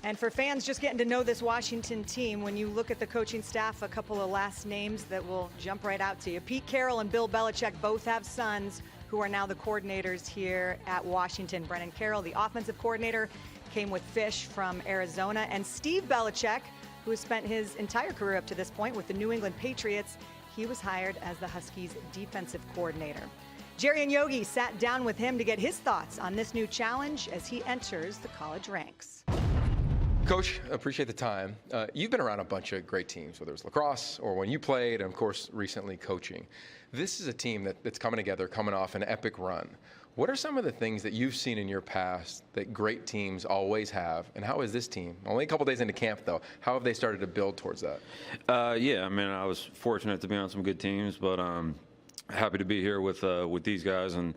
And for fans just getting to know this Washington team, when you look at the coaching staff, a couple of last names that will jump right out to you. Pete Carroll and Bill Belichick both have sons who are now the coordinators here at Washington. Brennan Carroll, the offensive coordinator, came with Fisch from Arizona. And Steve Belichick, who has spent his entire career up to this point with the New England Patriots, he was hired as the Huskies defensive coordinator. Jerry and Yogi sat down with him to get his thoughts on this new challenge as he enters the college ranks. Coach, appreciate the time. You've been around a bunch of great teams, whether it's lacrosse or when you played, and of course, recently coaching. This is a team that's coming together, coming off an epic run. What are some of the things that you've seen in your past that great teams always have, and how is this team? Only a couple days into camp, though. How have they started to build towards that? Yeah, I mean, I was fortunate to be on some good teams, but happy to be here with these guys, and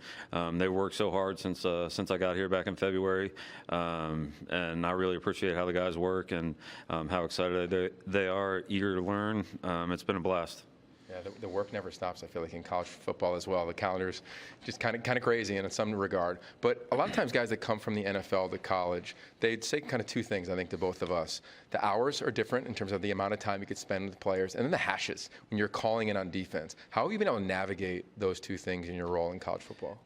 they worked so hard since I got here back in February, and I really appreciate how the guys work and how excited they are, eager to learn. It's been a blast. Yeah, the work never stops, I feel like, in college football as well. The calendar's just kind of crazy in some regard. But a lot of times guys that come from the NFL to college, they'd say kind of two things, I think, to both of us. The hours are different in terms of the amount of time you could spend with players, and then the hashes when you're calling in on defense. How have you been able to navigate those two things in your role in college football?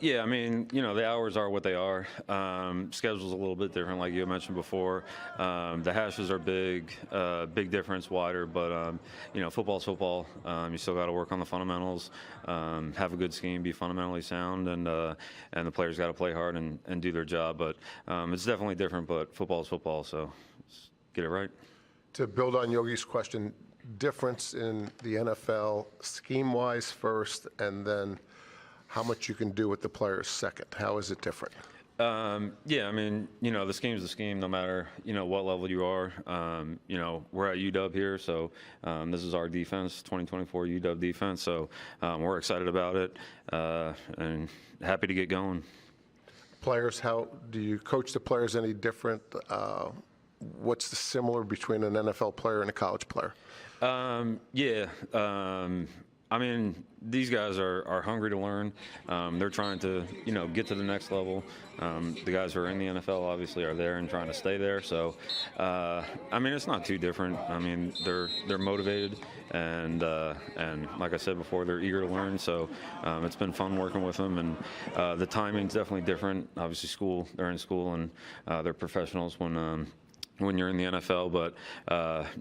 Yeah, I mean, you know, the hours are what they are. Schedule's a little bit different, like you mentioned before. The hashes are big difference, wider, but, you know, football's football. You still got to work on the fundamentals, have a good scheme, be fundamentally sound, and the players got to play hard and do their job. But it's definitely different, but football's football, so let's get it right. To build on Yogi's question, difference in the NFL, scheme-wise first, and then how much you can do with the players second. How is it different? Yeah, I mean, you know, the scheme's the scheme no matter, you know, what level you are. You know, we're at UW here, so this is our defense, 2024 UW defense, so we're excited about it and happy to get going. Players, how do you coach the players any different? What's the similar between an NFL player and a college player? Yeah. I mean, these guys are hungry to learn. They're trying to, you know, get to the next level. The guys who are in the NFL obviously are there and trying to stay there. So, I mean, it's not too different. I mean, they're motivated and like I said before, they're eager to learn. So, it's been fun working with them, and the timing's definitely different. Obviously, they're in school and they're professionals when you're in the NFL, but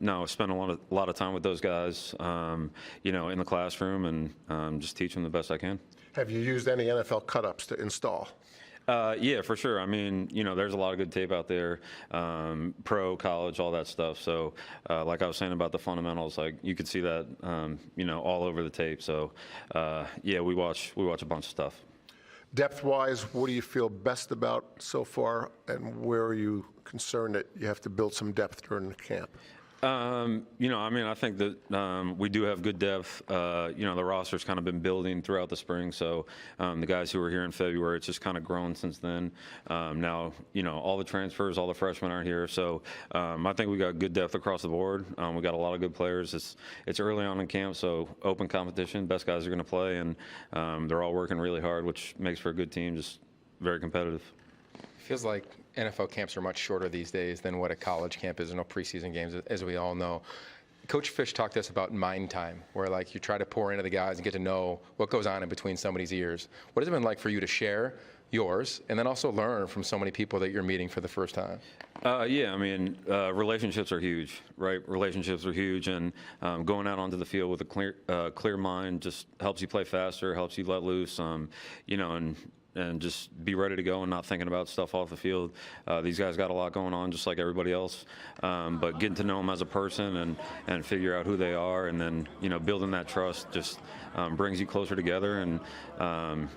no, I spend a lot of time with those guys, you know, in the classroom and just teach them the best I can. Have you used any NFL cut-ups to install? Yeah, for sure. I mean, you know, there's a lot of good tape out there, pro, college, all that stuff. So, like I was saying about the fundamentals, like you could see that, you know, all over the tape. So, yeah, we watch a bunch of stuff. Depth-wise, what do you feel best about so far, and where are you concerned that you have to build some depth during the camp? You know, I mean, I think that we do have good depth. You know, the roster's kind of been building throughout the spring, so the guys who were here in February, it's just kind of grown since then. Now, you know, all the transfers, all the freshmen aren't here, so I think we got good depth across the board. We got a lot of good players. It's early on in camp, so open competition. Best guys are going to play, and they're all working really hard, which makes for a good team, just very competitive. Feels like NFL camps are much shorter these days than what a college camp is. No preseason games, as we all know. Coach Fisch talked to us about mind time, where like you try to pour into the guys and get to know what goes on in between somebody's ears. What has it been like for you to share yours and then also learn from so many people that you're meeting for the first time? Yeah, I mean, relationships are huge, right? Relationships are huge, and going out onto the field with a clear mind just helps you play faster, helps you let loose, you know, and just be ready to go and not thinking about stuff off the field. These guys got a lot going on just like everybody else, but getting to know them as a person and figure out who they are, and then, you know, building that trust just brings you closer together, and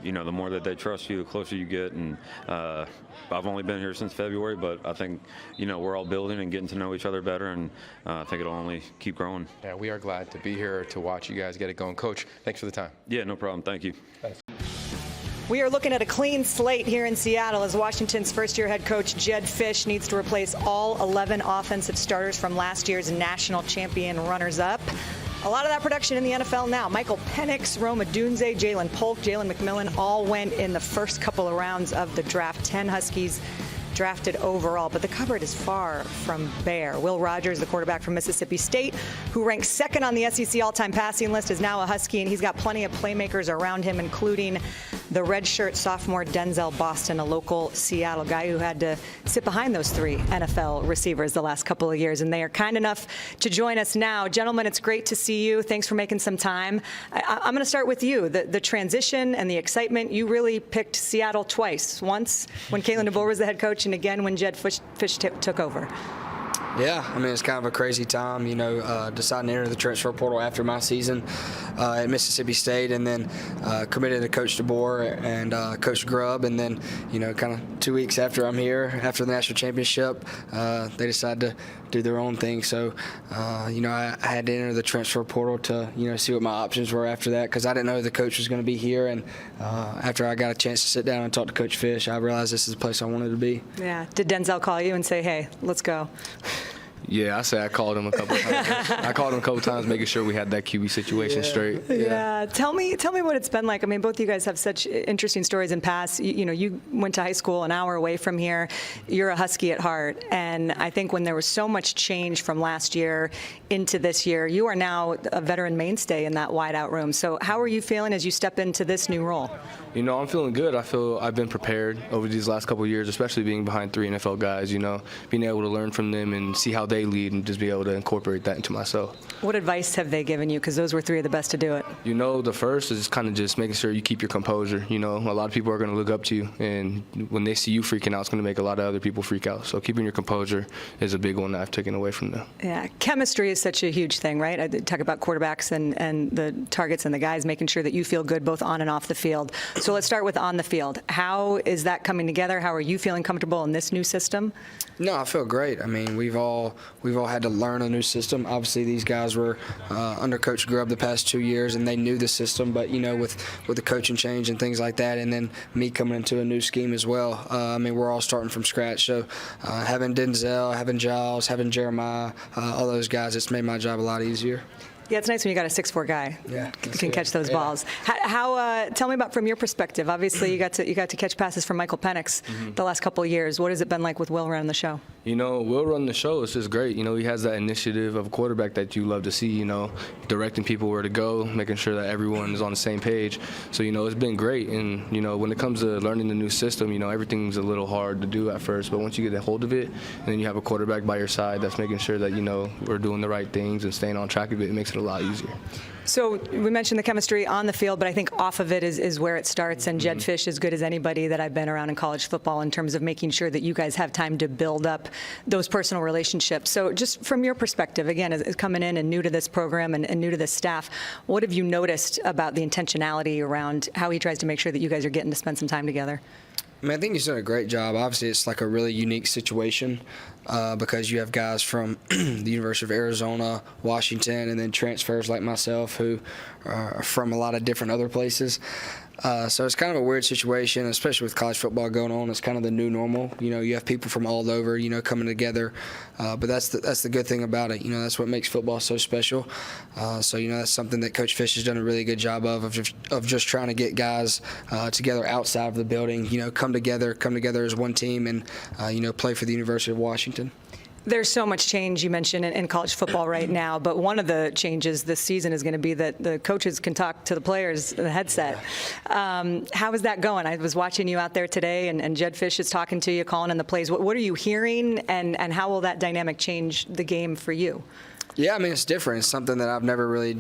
you know, the more that they trust you, the closer you get. And I've only been here since February, but I think, you know, we're all building and getting to know each other better, and I think it'll only keep growing. Yeah, we are glad to be here to watch you guys get it going. Coach, thanks for the time. Yeah, no problem. Thank you. Thanks. We are looking at a clean slate here in Seattle as Washington's first-year head coach Jedd Fisch needs to replace all 11 offensive starters from last year's national champion runners-up. A lot of that production in the NFL now. Michael Penix, Rome Odunze, Jalen Polk, Jalen McMillan all went in the first couple of rounds of the draft. 10 Huskies drafted overall, but the cupboard is far from bare. Will Rogers, the quarterback from Mississippi State, who ranks second on the SEC all-time passing list, is now a Husky, and he's got plenty of playmakers around him, including the redshirt sophomore Denzel Boston, a local Seattle guy who had to sit behind those 3 NFL receivers the last couple of years, and they are kind enough to join us now. Gentlemen, it's great to see you. Thanks for making some time. I'm going to start with you. The transition and the excitement. You really picked Seattle twice. Once when Kalen DeBoer was the head coach, and again when Jedd Fisch took over. Yeah, I mean, it's kind of a crazy time, deciding to enter the transfer portal after my season at Mississippi State, and then committed to Coach DeBoer and Coach Grubb, and then, kind of 2 weeks after I'm here, after the national championship, they decided to do their own thing. So, I had to enter the transfer portal to, see what my options were after that, because I didn't know the coach was going to be here. And after I got a chance to sit down and talk to Coach Fisch, I realized this is the place I wanted to be. Yeah. Did Denzel call you and say, hey, let's go? Yeah, I called him a couple times. I called him a couple times, making sure we had that QB situation straight. Yeah. Tell me what it's been like. I mean, both of you guys have such interesting stories in past. You went to high school an hour away from here. You're a Husky at heart, and I think when there was so much change from last year into this year, you are now a veteran mainstay in that wide-out room. So how are you feeling as you step into this new role? I'm feeling good. I feel I've been prepared over these last couple of years, especially being behind 3 NFL guys, being able to learn from them and see how they lead and just be able to incorporate that into myself. What advice have they given you? Because those were 3 of the best to do it. The first is kind of just making sure you keep your composure. A lot of people are going to look up to you, and when they see you freaking out, it's going to make a lot of other people freak out. So keeping your composure is a big one that I've taken away from them. Yeah, chemistry is such a huge thing, right? I talk about quarterbacks and the targets and the guys, making sure that you feel good both on and off the field. So let's start with on the field. How is that coming together? How are you feeling comfortable in this new system? No, I feel great. I mean, we've all had to learn a new system. Obviously, these guys were under Coach Grubb the past 2 years, and they knew the system. But with the coaching change and things like that, and then me coming into a new scheme as well, we're all starting from scratch. So having Denzel, having Giles, having Jeremiah, all those guys, it's made my job a lot easier. Yeah, it's nice when you got a 6'4" guy who can catch those balls. Tell me about, from your perspective, obviously you got to catch passes from Michael Penix the last couple of years. What has it been like with Will running the show? Will running the show is just great. He has that initiative of a quarterback that you love to see, directing people where to go, making sure that everyone is on the same page. So, it's been great. And, when it comes to learning the new system, everything's a little hard to do at first. But once you get a hold of it, and then you have a quarterback by your side that's making sure that, we're doing the right things and staying on track of it, it makes it a lot easier. So we mentioned the chemistry on the field, but I think off of it is where it starts. And Jedd Fisch, as good as anybody that I've been around in college football in terms of making sure that you guys have time to build up those personal relationships. So just from your perspective, again, as coming in and new to this program and new to this staff, what have you noticed about the intentionality around how he tries to make sure that you guys are getting to spend some time together? I think he's done a great job. Obviously, it's like a really unique situation because you have guys from the University of Arizona, Washington, and then transfers like myself who are from a lot of different other places. So it's kind of a weird situation, especially with college football going on. It's kind of the new normal. You have people from all over, coming together. But that's the good thing about it. That's what makes football so special. So that's something that Coach Fisch has done a really good job of just trying to get guys together outside of the building. Come together as one team and play for the University of Washington. There's so much change you mentioned in college football right now, but one of the changes this season is going to be that the coaches can talk to the players in the headset. How is that going? I was watching you out there today, and Jedd Fisch is talking to you, calling in the plays. What are you hearing, and how will that dynamic change the game for you? Yeah, it's different. It's something that I've never really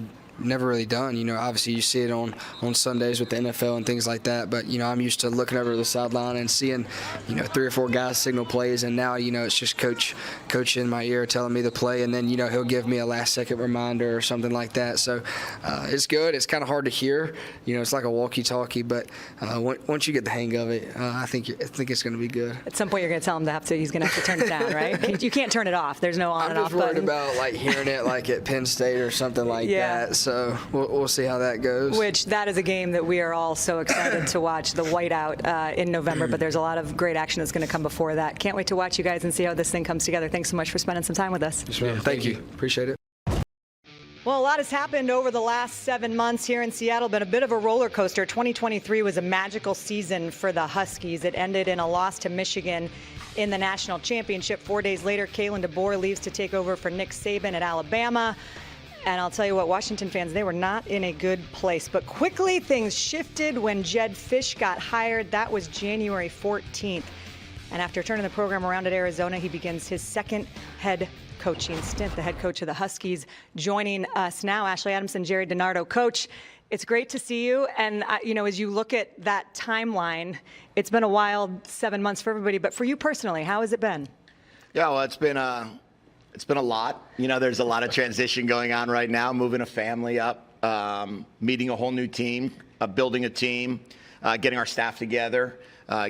done. Obviously you see it on Sundays with the NFL and things like that, but I'm used to looking over the sideline and seeing 3 or 4 guys signal plays, and now it's just coach in my ear telling me the play, and then he'll give me a last second reminder or something like that. So it's good. It's kind of hard to hear. It's like a walkie-talkie, but once you get the hang of it, I think it's going to be good. At some point you're going to tell him he's going to have to turn it down, right? You can't turn it off. There's no on and off button. I'm just worried about hearing it at Penn State or something like that. So we'll see how that goes. Which that is a game that we are all so excited to watch, the whiteout in November, but there's a lot of great action that's going to come before that. Can't wait to watch you guys and see how this thing comes together. Thanks so much for spending some time with us. Yes, ma'am. Thank you. Appreciate it. Well, a lot has happened over the last 7 months here in Seattle. Been a bit of a roller coaster. 2023 was a magical season for the Huskies. It ended in a loss to Michigan in the national championship. 4 days later, Kalen DeBoer leaves to take over for Nick Saban at Alabama. And I'll tell you what, Washington fans, they were not in a good place. But quickly things shifted when Jedd Fisch got hired. That was January 14th. And after turning the program around at Arizona, he begins his second head coaching stint, the head coach of the Huskies. Joining us now, Ashley Adamson, Jerry DiNardo. Coach, it's great to see you. And, as you look at that timeline, it's been a wild 7 months for everybody. But for you personally, how has it been? Yeah, well, it's been a lot. There's a lot of transition going on right now, moving a family up, meeting a whole new team, building a team, getting our staff together,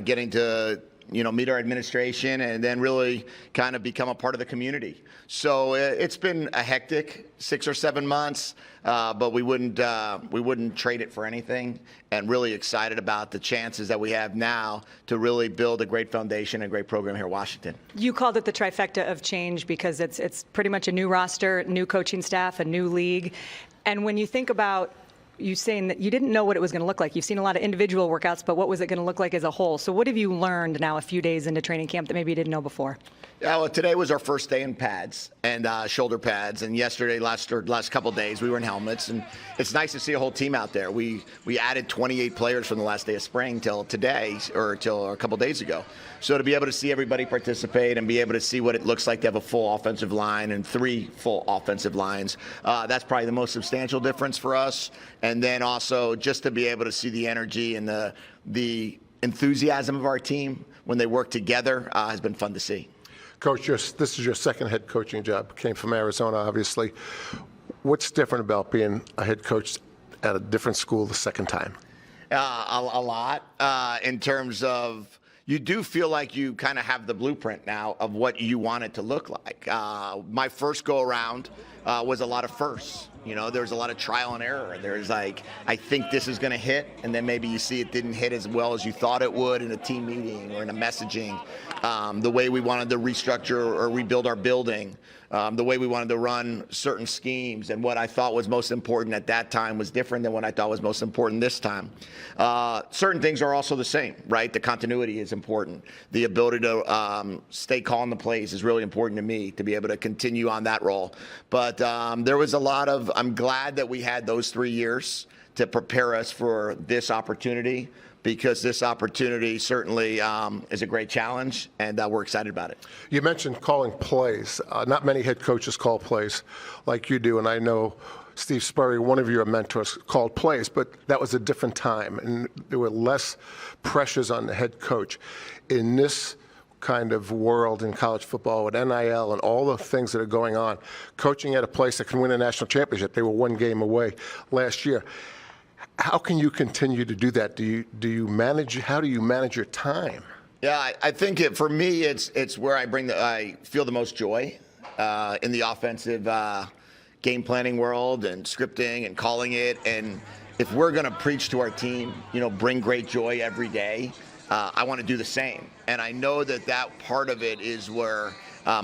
getting to, meet our administration, and then really kind of become a part of the community. So it's been a hectic 6 or 7 months, but we wouldn't trade it for anything, and really excited about the chances that we have now to really build a great foundation and a great program here in Washington. You called it the trifecta of change because it's pretty much a new roster, new coaching staff, a new league. And when you think about you saying that you didn't know what it was going to look like. You've seen a lot of individual workouts, but what was it going to look like as a whole? So what have you learned now a few days into training camp that maybe you didn't know before? Yeah, well, today was our first day in pads and shoulder pads, and yesterday, last couple of days, we were in helmets, and it's nice to see a whole team out there. We added 28 players from the last day of spring till today, or till a couple of days ago. So to be able to see everybody participate and be able to see what it looks like to have a full offensive line and 3 full offensive lines, that's probably the most substantial difference for us. And then also just to be able to see the energy and the enthusiasm of our team when they work together has been fun to see. Coach, this is your second head coaching job. Came from Arizona, obviously. What's different about being a head coach at a different school the second time? A lot in terms of you do feel like you kind of have the blueprint now of what you want it to look like. My first go around was a lot of firsts. There was a lot of trial and error. There's like, I think this is going to hit, and then maybe you see it didn't hit as well as you thought it would in a team meeting or in a messaging. The way we wanted to restructure or rebuild our building, the way we wanted to run certain schemes, and what I thought was most important at that time was different than what I thought was most important this time. Certain things are also the same, right? The continuity is important. The ability to stay calm the plays is really important to me, to be able to continue on that role. But there was a lot of, I'm glad that we had those 3 years to prepare us for this opportunity, because this opportunity certainly is a great challenge, and we're excited about it. You mentioned calling plays. Not many head coaches call plays like you do, and I know Steve Spurrier, one of your mentors, called plays, but that was a different time, and there were less pressures on the head coach. In this kind of world in college football with NIL and all the things that are going on, coaching at a place that can win a national championship, they were 1 game away last year. How can you continue to do that? How do you manage your time? Yeah, I think for me, it's where I feel the most joy in the offensive game planning world and scripting and calling it. And if we're going to preach to our team, bring great joy every day, I want to do the same. And I know that part of it is where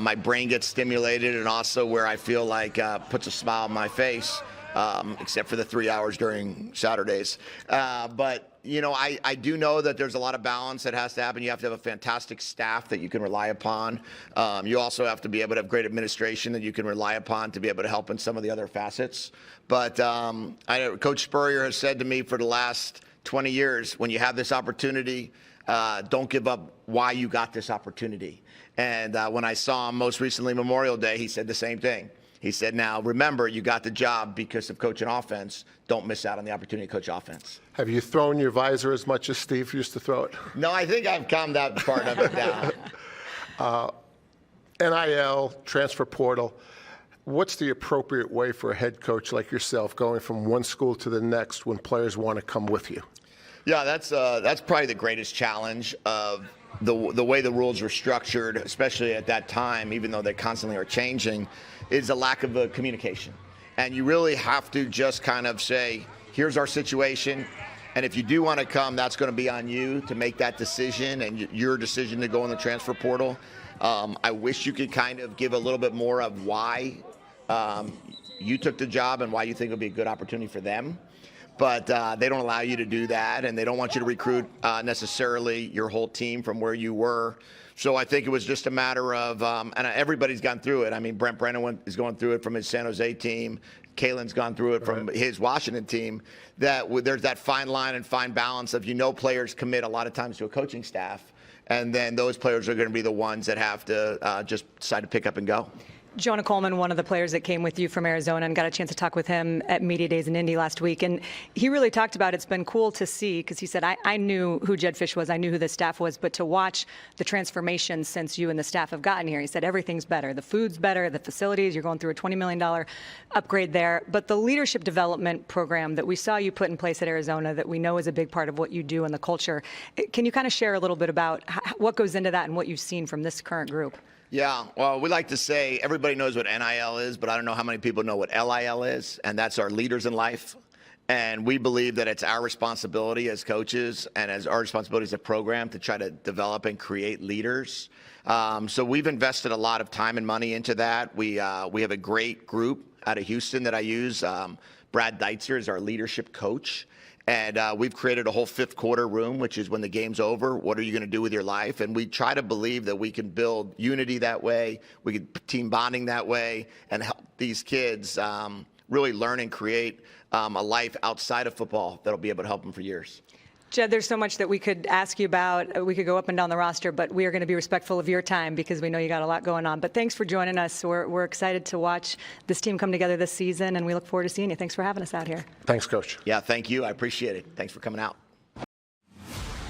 my brain gets stimulated, and also where I feel like puts a smile on my face. Except for the 3 hours during Saturdays. But, I do know that there's a lot of balance that has to happen. You have to have a fantastic staff that you can rely upon. You also have to be able to have great administration that you can rely upon to be able to help in some of the other facets. But Coach Spurrier has said to me for the last 20 years, when you have this opportunity, don't give up why you got this opportunity. And when I saw him most recently Memorial Day, he said the same thing. He said, now, remember, you got the job because of coaching offense. Don't miss out on the opportunity to coach offense. Have you thrown your visor as much as Steve used to throw it? No, I think I've calmed that part of it down. NIL, transfer portal. What's the appropriate way for a head coach like yourself going from one school to the next when players want to come with you? Yeah, that's probably the greatest challenge of the way the rules were structured, especially at that time, even though they constantly are changing, is a lack of communication. And you really have to just kind of say, here's our situation, and if you do want to come, that's going to be on you to make that decision and your decision to go in the transfer portal. I wish you could kind of give a little bit more of why you took the job and why you think it would be a good opportunity for them. But they don't allow you to do that, and they don't want you to recruit necessarily your whole team from where you were So I think it was just a matter of, and everybody's gone through it. I mean, Brennan is going through it from his San Jose team. Kalen's gone through it from his Washington team. That there's that fine line and fine balance of, players commit a lot of times to a coaching staff, and then those players are going to be the ones that have to just decide to pick up and go. Jonah Coleman, one of the players that came with you from Arizona, and got a chance to talk with him at Media Days in Indy last week. And he really talked about it's been cool to see, because he said, I knew who Jedd Fisch was, I knew who the staff was, but to watch the transformation since you and the staff have gotten here, he said everything's better. The food's better, the facilities, you're going through a $20 million upgrade there. But the leadership development program that we saw you put in place at Arizona, that we know is a big part of what you do and the culture, can you kind of share a little bit about what goes into that and what you've seen from this current group? Yeah, well, we like to say everybody knows what NIL is, but I don't know how many people know what LIL is, and that's our leaders in life. And we believe that it's our responsibility as coaches and as our responsibility as a program to try to develop and create leaders. So we've invested a lot of time and money into that. We have a great group out of Houston that I use. Brad Deitzer is our leadership coach. And we've created a whole fifth quarter room, which is when the game's over, what are you going to do with your life? And we try to believe that we can build unity that way, we can team bonding that way, and help these kids really learn and create a life outside of football that'll be able to help them for years. Jedd, there's so much that we could ask you about. We could go up and down the roster, but we are going to be respectful of your time because we know you got a lot going on. But thanks for joining us. We're excited to watch this team come together this season, and we look forward to seeing you. Thanks for having us out here. Thanks, Coach. Yeah, thank you. I appreciate it. Thanks for coming out.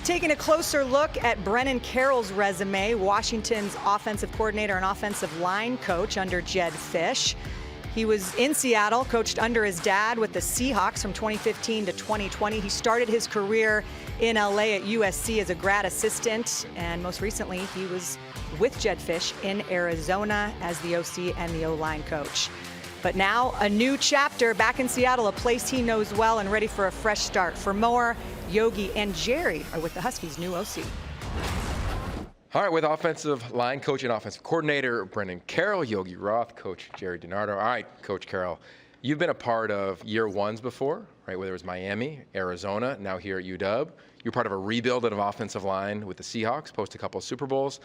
Taking a closer look at Brennan Carroll's resume, Washington's offensive coordinator and offensive line coach under Jedd Fisch. He was in Seattle, coached under his dad with the Seahawks from 2015 to 2020. He started his career in LA at USC as a grad assistant, and most recently he was with Jedd Fisch in Arizona as the OC and the O-line coach. But now a new chapter back in Seattle, a place he knows well and ready for a fresh start. For more, Yogi and Jerry are with the Huskies' new OC. All right, with offensive line coach and offensive coordinator Brennan Carroll, Yogi Roth, Coach Jerry DiNardo. All right, Coach Carroll, you've been a part of year ones before, right? Whether it was Miami, Arizona, now here at UW. You're part of a rebuild of offensive line with the Seahawks, post a couple of Super Bowls.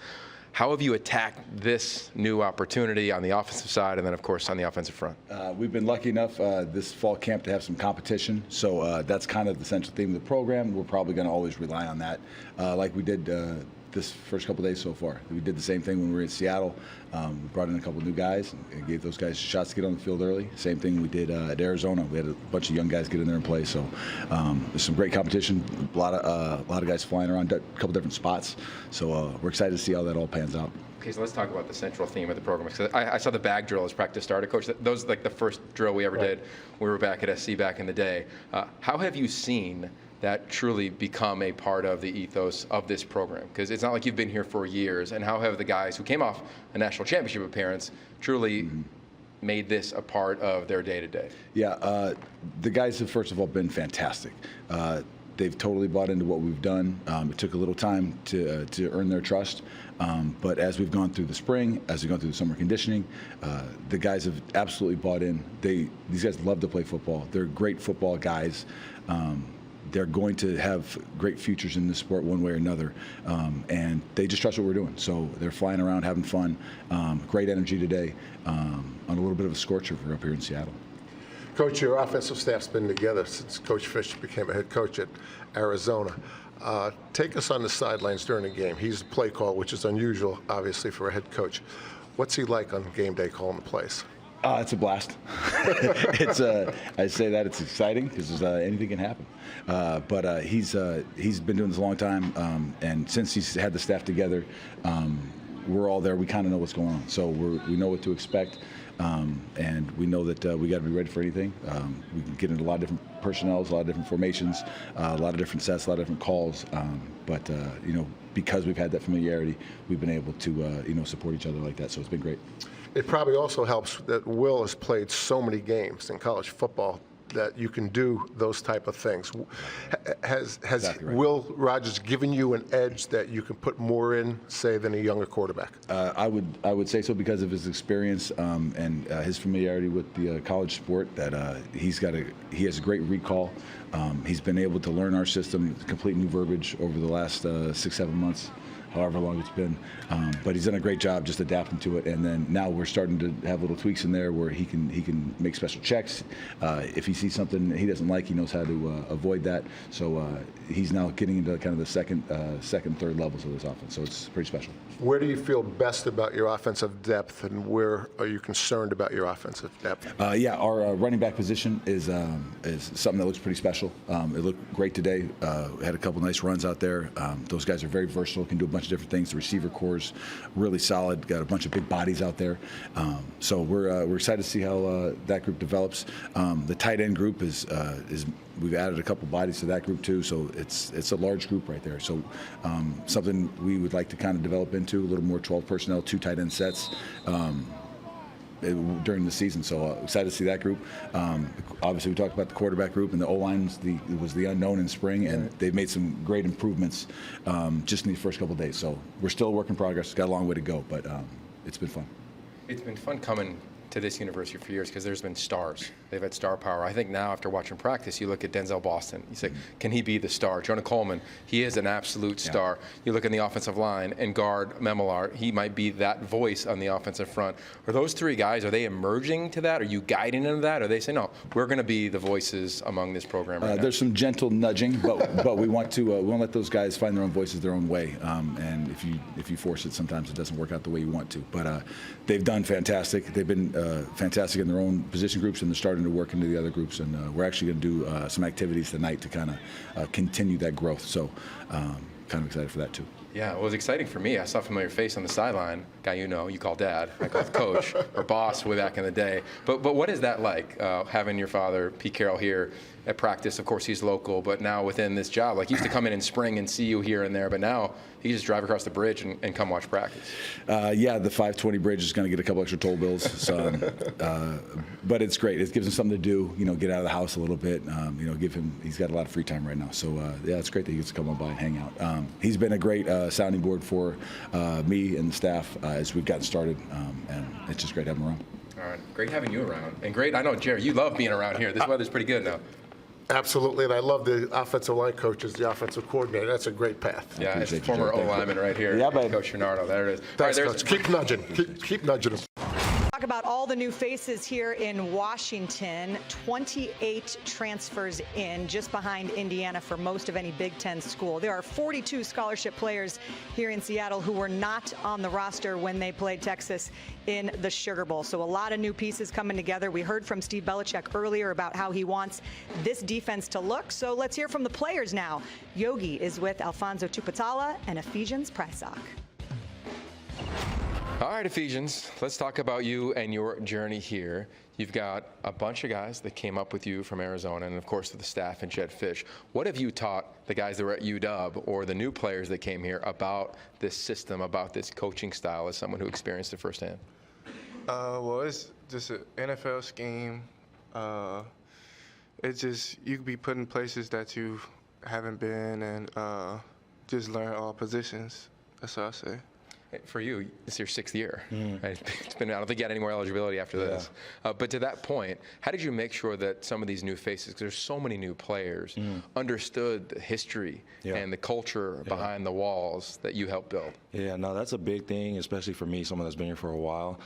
How have you attacked this new opportunity on the offensive side and then, of course, on the offensive front? We've been lucky enough this fall camp to have some competition, so that's kind of the central theme of the program. We're probably going to always rely on that, like we did this first couple days so far. We did the same thing when we were in Seattle. We brought in a couple new guys and gave those guys shots to get on the field early. Same thing we did at Arizona. We had a bunch of young guys get in there and play. So there's some great competition. A lot of guys flying around a couple different spots. So we're excited to see how that all pans out. Okay, so let's talk about the central theme of the program. Because I saw the bag drill as practice starter, Coach. Those like the first drill we ever did. We were back at SC back in the day. How have you seen that truly become a part of the ethos of this program? Because it's not like you've been here for years. And how have the guys who came off a national championship appearance truly made this a part of their day-to-day? Yeah, the guys have, first of all, been fantastic. They've totally bought into what we've done. It took a little time to earn their trust. But as we've gone through the spring, as we've gone through the summer conditioning, the guys have absolutely bought in. These guys love to play football. They're great football guys. They're going to have great futures in this sport one way or another, and they just trust what we're doing. So they're flying around, having fun, great energy today, on a little bit of a scorcher for up here in Seattle. Coach, your offensive staff's been together since Coach Fisch became a head coach at Arizona. Take us on the sidelines during the game. He's the play call, which is unusual, obviously, for a head coach. What's he like on game day calling the plays? It's a blast. I say that it's exciting because anything can happen. But he's been doing this a long time, and since he's had the staff together, we're all there. We kind of know what's going on, so we know what to expect, and we know that we got to be ready for anything. We can get into a lot of different personnels, a lot of different formations, a lot of different sets, a lot of different calls. But because we've had that familiarity, we've been able to support each other like that. So it's been great. It probably also helps that Will has played so many games in college football that you can do those type of things. Has Exactly right. Will Rogers given you an edge that you can put more in, say, than a younger quarterback? I would say so because of his experience and his familiarity with the college sport. That he has a great recall. He's been able to learn our system, complete new verbiage over the last 6-7 months. however long it's been. But he's done a great job just adapting to it. And then now we're starting to have little tweaks in there where he can make special checks. If he sees something he doesn't like, he knows how to avoid that. So he's now getting into kind of the second, third levels of this offense. So it's pretty special. Where do you feel best about your offensive depth, and where are you concerned about your offensive depth? Yeah, our running back position is something that looks pretty special. It looked great today. Had a couple nice runs out there. Those guys are very versatile, can do a bunch of different things. The receiver core's really solid. Got a bunch of big bodies out there. So we're excited to see how that group develops. The tight end group is we've added a couple bodies to that group too. So it's a large group right there. So something we would like to kind of develop into a little more 12 personnel, 2 tight end sets. During the season, so excited to see that group. Obviously, we talked about the quarterback group, and the O-line was the unknown in spring, and they've made some great improvements just in the first couple of days. So we're still a work in progress. Got a long way to go, but it's been fun. It's been fun coming to this university for years because there's been stars. They've had star power. I think now after watching practice, you look at Denzel Boston. You say, can he be the star? Jonah Coleman, he is an absolute star. You look in the offensive line and guard Memillard, he might be that voice on the offensive front. Are those 3 guys, are they emerging to that? Are you guiding them to that? Or they say, no, we're going to be the voices among this program right now? There's some gentle nudging, but we want to let those guys find their own voices their own way. And if you force it, sometimes it doesn't work out the way you want to. But they've done fantastic. They've been fantastic in their own position groups, and they're starting to work into the other groups. And we're actually going to do some activities tonight to kind of continue that growth. So kind of excited for that too. Yeah, well, it was exciting for me. I saw a familiar face on the sideline, guy you know, you call dad, I call coach or boss way back in the day. But what is that like, having your father, Pete Carroll, here at practice? Of course, he's local, but now within this job, like he used to come in spring and see you here and there, but now he just drive across the bridge and come watch practice. Yeah, the 520 bridge is going to get a couple extra toll bills. So, but it's great. It gives him something to do, get out of the house a little bit, he's got a lot of free time right now. So, yeah, it's great that he gets to come on by and hang out. He's been a great sounding board for me and the staff as we've gotten started, and it's just great having him around. All right, great having you around. And great, I know, Jerry, you love being around here. This weather's pretty good now. Absolutely, and I love the offensive line coach as the offensive coordinator. That's a great path. Yeah, it's former O-lineman right here, Coach Gennardo. There it is. Thanks, Coach. Keep nudging. Keep nudging him. Talk about all the new faces here in Washington. 28 transfers in, just behind Indiana for most of any Big Ten school. There are 42 scholarship players here in Seattle who were not on the roster when they played Texas in the Sugar Bowl. So a lot of new pieces coming together. We heard from Steve Belichick earlier about how he wants this defense to look. So let's hear from the players now. Yogi is with Alphonzo Tuputala and Ephesians Prysock. All right, Ephesians, let's talk about you and your journey here. You've got a bunch of guys that came up with you from Arizona, and of course the staff and Jedd Fisch. What have you taught the guys that were at UW or the new players that came here about this system, about this coaching style, as someone who experienced it firsthand? Well, it's just an NFL scheme. It's just you could be put in places that you haven't been, and just learn all positions. That's what I say. For you, it's your 6th year. Right? It's been, I don't think you had any more eligibility after this. But to that point, how did you make sure that some of these new faces, because there's so many new players, understood the history and the culture behind the walls that you helped build? Yeah, no, that's a big thing, especially for me, someone that's been here for a while.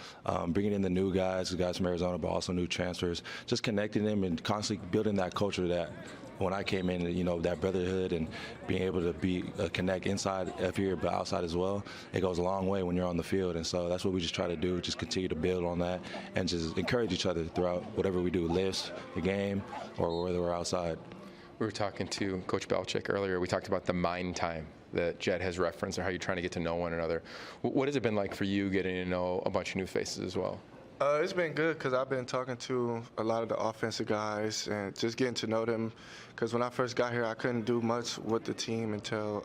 Bringing in the new guys from Arizona, but also new transfers, just connecting them and constantly building that culture that when I came in, that brotherhood and being able to connect inside of here but outside as well, it goes a long way when you're on the field. And so that's what we just try to do, just continue to build on that and just encourage each other throughout whatever we do, lifts, the game, or whether we're outside. We were talking to Coach Belichick earlier. We talked about the mind time that Jedd has referenced, or how you're trying to get to know one another. What has it been like for you getting to know a bunch of new faces as well? It's been good because I've been talking to a lot of the offensive guys and just getting to know them. Because when I first got here, I couldn't do much with the team until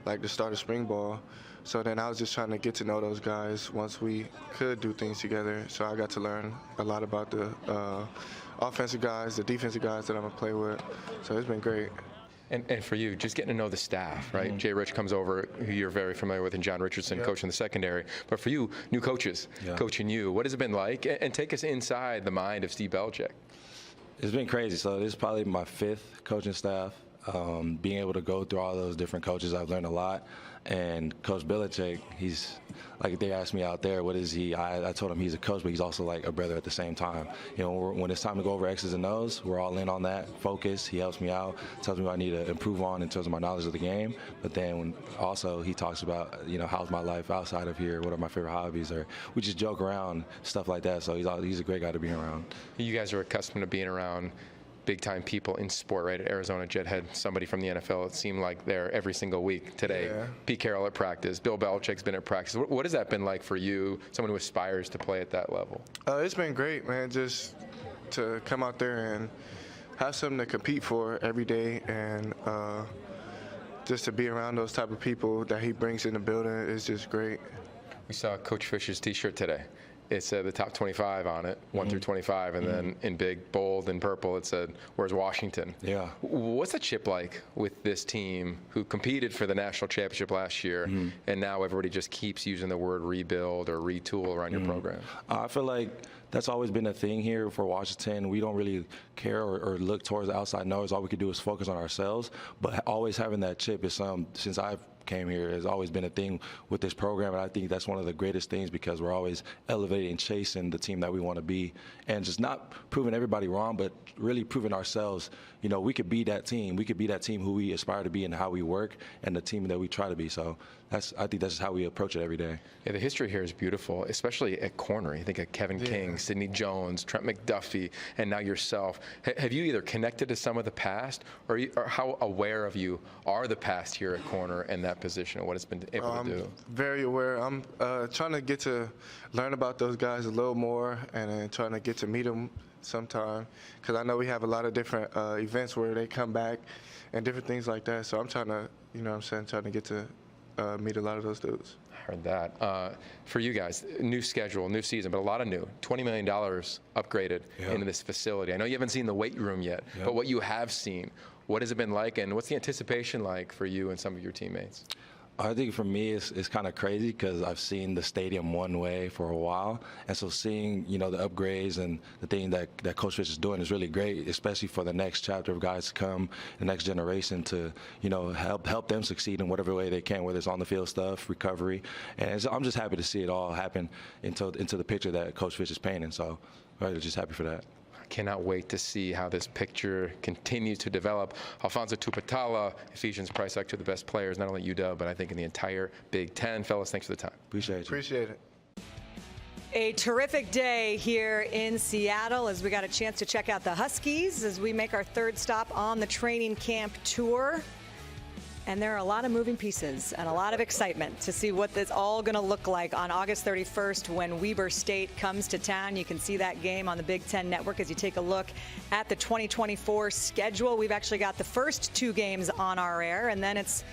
like the start of spring ball. So then I was just trying to get to know those guys once we could do things together. So I got to learn a lot about the offensive guys, the defensive guys that I'm gonna play with. So it's been great. And for you, just getting to know the staff, right? Jay Rich comes over, who you're very familiar with, and John Richardson coaching the secondary. But for you, new coaches coaching you, what has it been like? And take us inside the mind of Steve Belichick. It's been crazy. So this is probably my 5th coaching staff. Being able to go through all those different coaches, I've learned a lot. And Coach Belichick, he's like, they asked me out there, what is he? I told him he's a coach, but he's also like a brother at the same time. You know, when it's time to go over X's and O's, we're all in on that focus. He helps me out, tells me what I need to improve on in terms of my knowledge of the game. But then also he talks about, you know, how's my life outside of here? What are my favorite hobbies? Or we just joke around, stuff like that. So he's a great guy to be around. You guys are accustomed to being around big-time people in sport, right? At Arizona, Jedd had somebody from the NFL. It seemed like there every single week. Today, Yeah. Pete Carroll at practice. Bill Belichick's been at practice. What has that been like for you, someone who aspires to play at that level? It's been great, man, just to come out there and have something to compete for every day, and just to be around those type of people that he brings in the building is just great. We saw Coach Fisch's T-shirt today. It said the top 25 on it, 1 through 25, and then in big, bold, and purple, it said, "Where's Washington?" Yeah. What's the chip like with this team who competed for the national championship last year, and now everybody just keeps using the word rebuild or retool around your program? I feel like that's always been a thing here for Washington. We don't really care or look towards the outside noise. All we can do is focus on ourselves. But always having that chip is since I've came here, has always been a thing with this program, and I think that's one of the greatest things because we're always elevating, chasing the team that we want to be, and just not proving everybody wrong, but really proving ourselves. You know, we could be that team. We could be that team who we aspire to be and how we work, and the team that we try to be. So I think that's how we approach it every day. Yeah, the history here is beautiful, especially at corner. You think of Kevin King, Sidney Jones, Trent McDuffie, and now yourself. Have you either connected to some of the past, or how aware of you are the past here at corner and that position and what it's been able to do? Very aware. I'm trying to get to learn about those guys a little more, and then trying to get to meet them sometime, because I know we have a lot of different events where they come back and different things like that. So I'm trying to, you know what I'm saying, trying to get to meet a lot of those dudes. I heard that. For you guys, new schedule, new season, but a lot of new. $20 million upgraded into this facility. I know you haven't seen the weight room yet, but what you have seen, what has it been like, and what's the anticipation like for you and some of your teammates? I think for me, it's kind of crazy because I've seen the stadium one way for a while, and so seeing, you know, the upgrades and the thing that Coach Fisch is doing is really great, especially for the next chapter of guys to come, the next generation to, you know, help them succeed in whatever way they can, whether it's on the field stuff, recovery, and so I'm just happy to see it all happen into the picture that Coach Fisch is painting. So, I'm just happy for that. Cannot wait to see how this picture continues to develop. Alphonzo Tuputala, Ephesians, Prysock, two of the best players, not only UW, but I think in the entire Big Ten. Fellas, thanks for the time. Appreciate you. Appreciate it. A terrific day here in Seattle as we got a chance to check out the Huskies as we make our third stop on the training camp tour. And there are a lot of moving pieces and a lot of excitement to see what this all going to look like on August 31st when Weber State comes to town. You can see that game on the Big Ten Network as you take a look at the 2024 schedule. We've actually got the first 2 games on our air, and then it's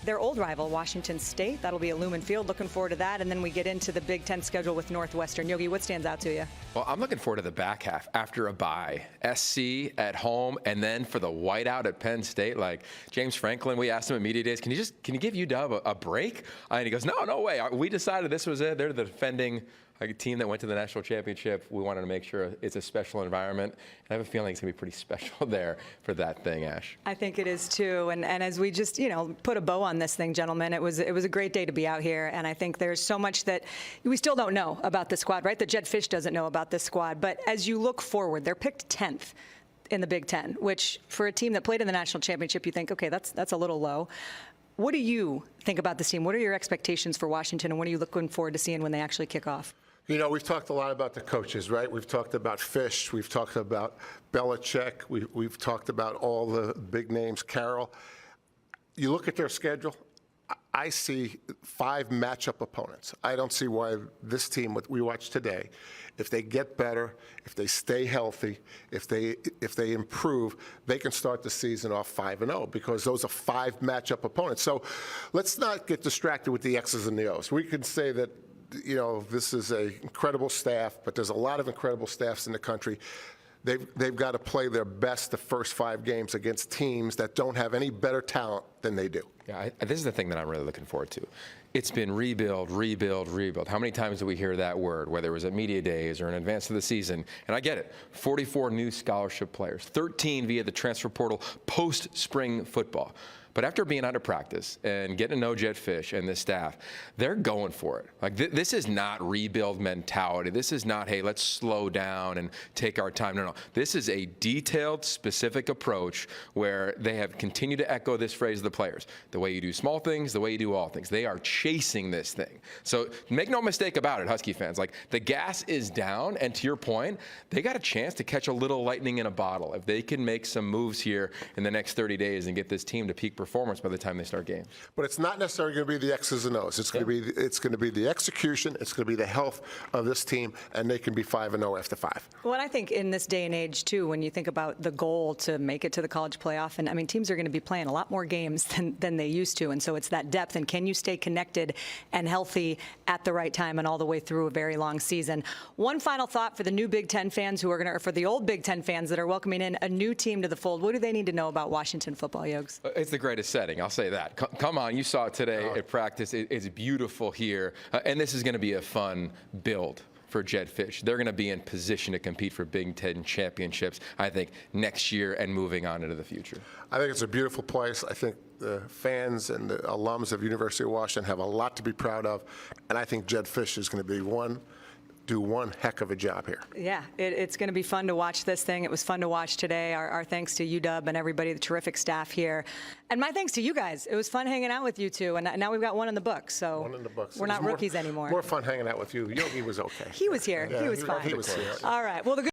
their old rival, Washington State. That'll be at Lumen Field. Looking forward to that. And then we get into the Big Ten schedule with Northwestern. Yogi, what stands out to you? Well, I'm looking forward to the back half after a bye. SC at home, and then for the whiteout at Penn State. Like James Franklin, we asked him at Media Days, can you give UW a break? And he goes, no way. We decided this was it. They're the defending team that went to the national championship. We wanted to make sure it's a special environment. And I have a feeling it's going to be pretty special there for that thing, Ash. I think it is too. And as we just, put a bow on this thing, gentlemen, it was a great day to be out here. And I think there's so much that we still don't know about this squad, right? That Jedd Fisch doesn't know about this squad. But as you look forward, they're picked 10th in the Big Ten, which for a team that played in the national championship, you think, okay, that's a little low. What do you think about this team? What are your expectations for Washington, and what are you looking forward to seeing when they actually kick off? You know, we've talked a lot about the coaches, right? We've talked about Fisch. We've talked about Belichick. We've talked about all the big names, Carroll. You look at their schedule, I see 5 matchup opponents. I don't see why this team, what we watched today, if they get better, if they stay healthy, if they improve, they can start the season off 5-0 because those are 5 matchup opponents. So let's not get distracted with the X's and the O's. We can say that, this is an incredible staff, but there's a lot of incredible staffs in the country. They've got to play their best the first 5 games against teams that don't have any better talent than they do. Yeah, this is the thing that I'm really looking forward to. It's been rebuild, rebuild, rebuild. How many times do we hear that word, whether it was at media days or in advance of the season? And I get it. 44 new scholarship players, 13 via the transfer portal post-spring football. But after being out of practice and getting to know Jedd Fisch and the staff, they're going for it. Like this is not rebuild mentality. This is not, hey, let's slow down and take our time. No. This is a detailed, specific approach where they have continued to echo this phrase of the players. The way you do small things, the way you do all things. They are chasing this thing. So make no mistake about it, Husky fans. Like the gas is down, and to your point, they got a chance to catch a little lightning in a bottle. If they can make some moves here in the next 30 days and get this team to peak performance by the time they start games. But it's not necessarily going to be the X's and O's. It's going to be the execution. It's going to be the health of this team, and they can be 5-0 after 5. Well, and I think in this day and age, too, when you think about the goal to make it to the college playoff, and I mean, teams are going to be playing a lot more games than they used to, and so it's that depth, and can you stay connected and healthy at the right time and all the way through a very long season. One final thought for the new Big Ten fans who are going to, or for the old Big Ten fans that are welcoming in a new team to the fold, what do they need to know about Washington football, Yogs? It's the greatest setting, I'll say that. Come on, you saw it today at practice. It's beautiful here, and this is going to be a fun build for Jedd Fisch. They're going to be in position to compete for Big Ten championships, I think, next year and moving on into the future. I think it's a beautiful place. I think the fans and the alums of University of Washington have a lot to be proud of, and I think Jedd Fisch is going to do one heck of a job here. Yeah, it's going to be fun to watch this thing. It was fun to watch today. Our thanks to UW and everybody, the terrific staff here. And my thanks to you guys. It was fun hanging out with you two. And now we've got one in the books, so One in the books. we're not rookies anymore. More fun hanging out with you. Yogi was okay. He was here. Yeah, he was fine. He was here. All right. Well, the good